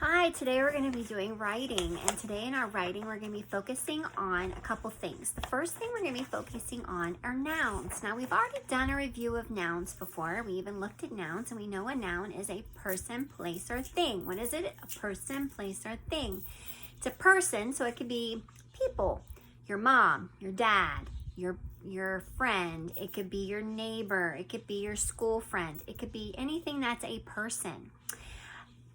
Hi, today we're going to be doing writing, and today in our writing we're going to be focusing on a couple things. The first thing we're going to be focusing on are nouns. Now, we've already done a review of nouns before. We even looked at nouns, and we know a noun is a person, place, or thing. What is it? A person, place, or thing. It's a person, so it could be people, your mom, your dad, your friend. It could be your neighbor. It could be your school friend. It could be anything that's a person.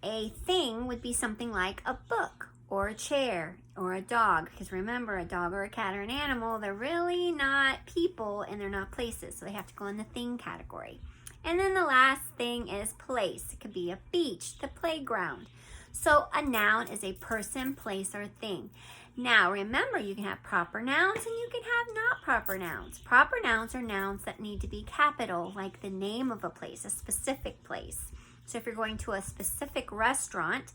A thing would be something like a book or a chair or a dog, because remember, a dog or a cat or an animal, they're really not people and they're not places, so they have to go in the thing category. And then the last thing is place. It could be a beach, the playground. So a noun is a person, place, or thing. Now remember, you can have proper nouns and you can have not proper nouns. Proper nouns are nouns that need to be capital, like the name of a place, a specific place. So if you're going to a specific restaurant,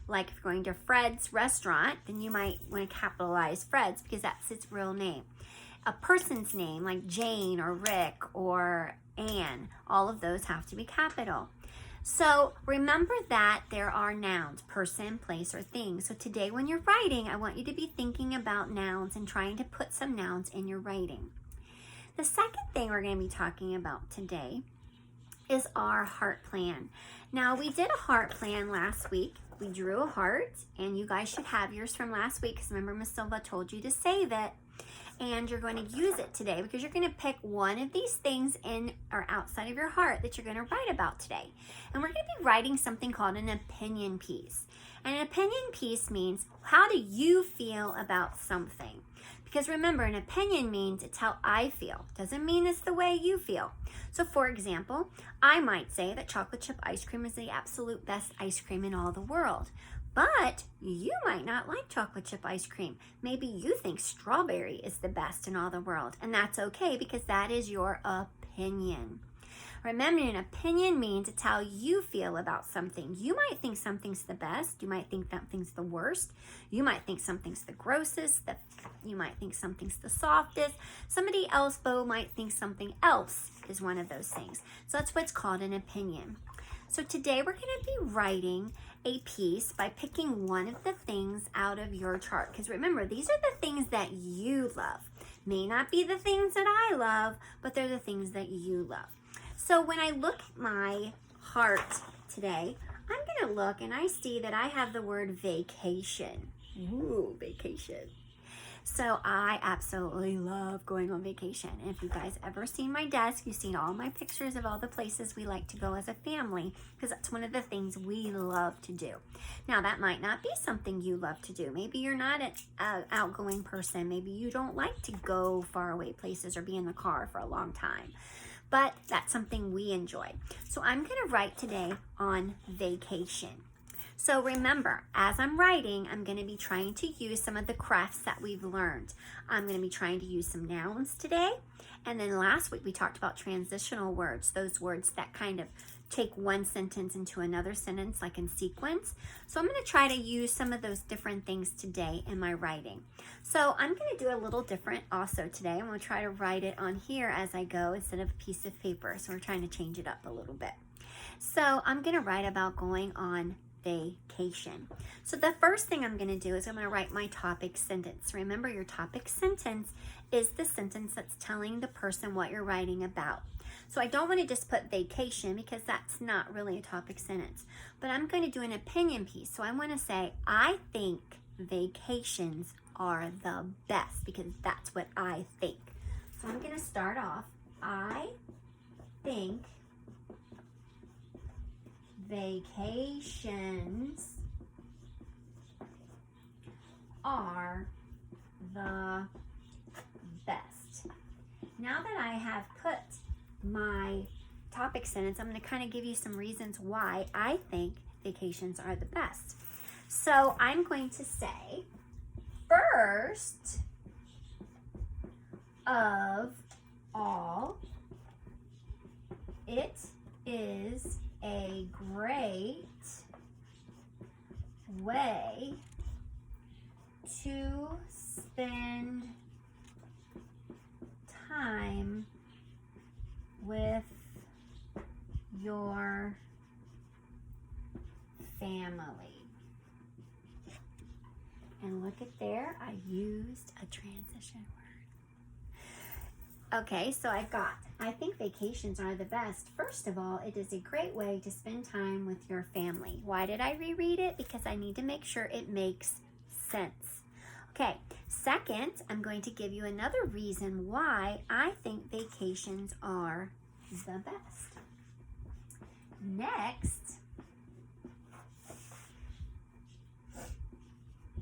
like if you're going to Fred's restaurant, then you might want to capitalize Fred's because that's its real name. A person's name, like Jane or Rick or Anne, all of those have to be capital. So remember that there are nouns, person, place, or thing. So today when you're writing, I want you to be thinking about nouns and trying to put some nouns in your writing. The second thing we're going to be talking about today is our heart plan. Now, we did a heart plan last week. We drew a heart, and you guys should have yours from last week, because remember, Miss Silva told you to save it, and you're going to use it today because you're going to pick one of these things in or outside of your heart that you're going to write about today. And we're going to be writing something called an opinion piece. And an opinion piece means, how do you feel about something? Because remember, an opinion means it's how I feel. Doesn't mean it's the way you feel. So for example, I might say that chocolate chip ice cream is the absolute best ice cream in all the world. But you might not like chocolate chip ice cream. Maybe you think strawberry is the best in all the world. And that's okay, because that is your opinion. Remember, an opinion means it's how you feel about something. You might think something's the best. You might think something's the worst. You might think something's the grossest. You might think something's the softest. Somebody else, though, might think something else is one of those things. So that's what's called an opinion. So today we're going to be writing a piece by picking one of the things out of your chart. Because remember, these are the things that you love. May not be the things that I love, but they're the things that you love. So when I look at my heart today, I'm going to look and I see that I have the word vacation. Ooh, vacation. So I absolutely love going on vacation. And if you guys ever seen my desk, you've seen all my pictures of all the places we like to go as a family, because that's one of the things we love to do. Now, that might not be something you love to do. Maybe you're not an outgoing person. Maybe you don't like to go far away places or be in the car for a long time. But that's something we enjoy. So I'm going to write today on vacation. So remember, as I'm writing, I'm going to be trying to use some of the crafts that we've learned. I'm going to be trying to use some nouns today. And then last week we talked about transitional words, those words that kind of take one sentence into another sentence, like in sequence. So I'm going to try to use some of those different things today in my writing. So I'm going to do a little different also today. I'm going to try to write it on here as I go instead of a piece of paper. So we're trying to change it up a little bit. So I'm going to write about going on vacation. So the first thing I'm going to do is I'm going to write my topic sentence. Remember, your topic sentence is the sentence that's telling the person what you're writing about. So I don't want to just put vacation, because that's not really a topic sentence. But I'm going to do an opinion piece. So I want to say, I think vacations are the best, because that's what I think. So I'm going to start off, I think vacations are the best. Now that I have put my topic sentence, I'm going to kind of give you some reasons why I think vacations are the best. So I'm going to say, first of all, it is a great way to spend time with your family. And look at there, I used a transition word. Okay, so I think vacations are the best. First of all, it is a great way to spend time with your family. Why did I reread it? Because I need to make sure it makes sense. Okay, second, I'm going to give you another reason why I think vacations are the best. Next,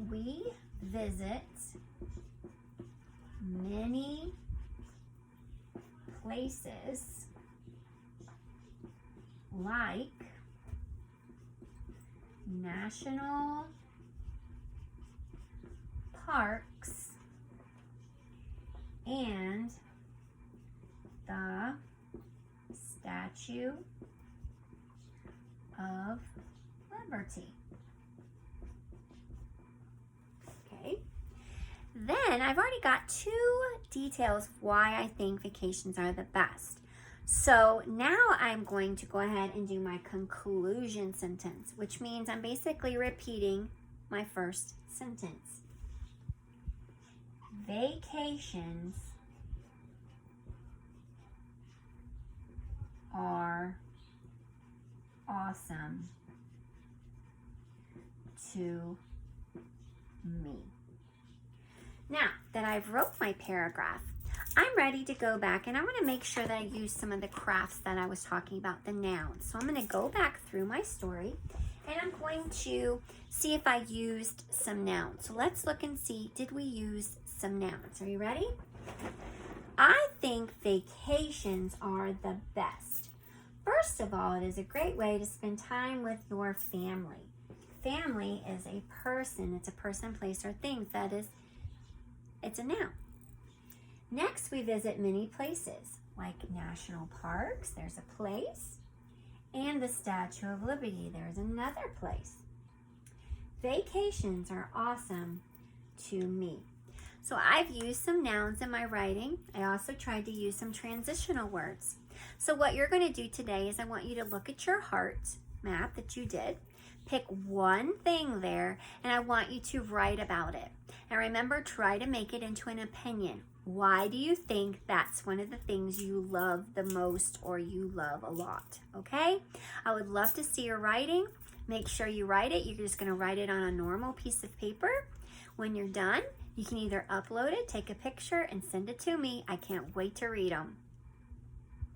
we visit many places like national parks and the Statue of Liberty. Okay. Then I've already got 2 details of why I think vacations are the best. So now I'm going to go ahead and do my conclusion sentence, which means I'm basically repeating my first sentence. Vacations are awesome to me. Now that I've wrote my paragraph, I'm ready to go back and I want to make sure that I use some of the crafts that I was talking about, the nouns. So I'm going to go back through my story and I'm going to see if I used some nouns. So let's look and see, did we use some nouns? Are you ready? I think vacations are the best. First of all, it is a great way to spend time with your family. Family is a person. It's a person, place, or thing. It's a noun. Next, we visit many places, like national parks, there's a place, and the Statue of Liberty, there's another place. Vacations are awesome to me. So I've used some nouns in my writing. I also tried to use some transitional words. So what you're going to do today is I want you to look at your heart map that you did. Pick one thing there, and I want you to write about it. And remember, try to make it into an opinion. Why do you think that's one of the things you love the most or you love a lot? Okay? I would love to see your writing. Make sure you write it. You're just going to write it on a normal piece of paper. When you're done, you can either upload it, take a picture, and send it to me. I can't wait to read them.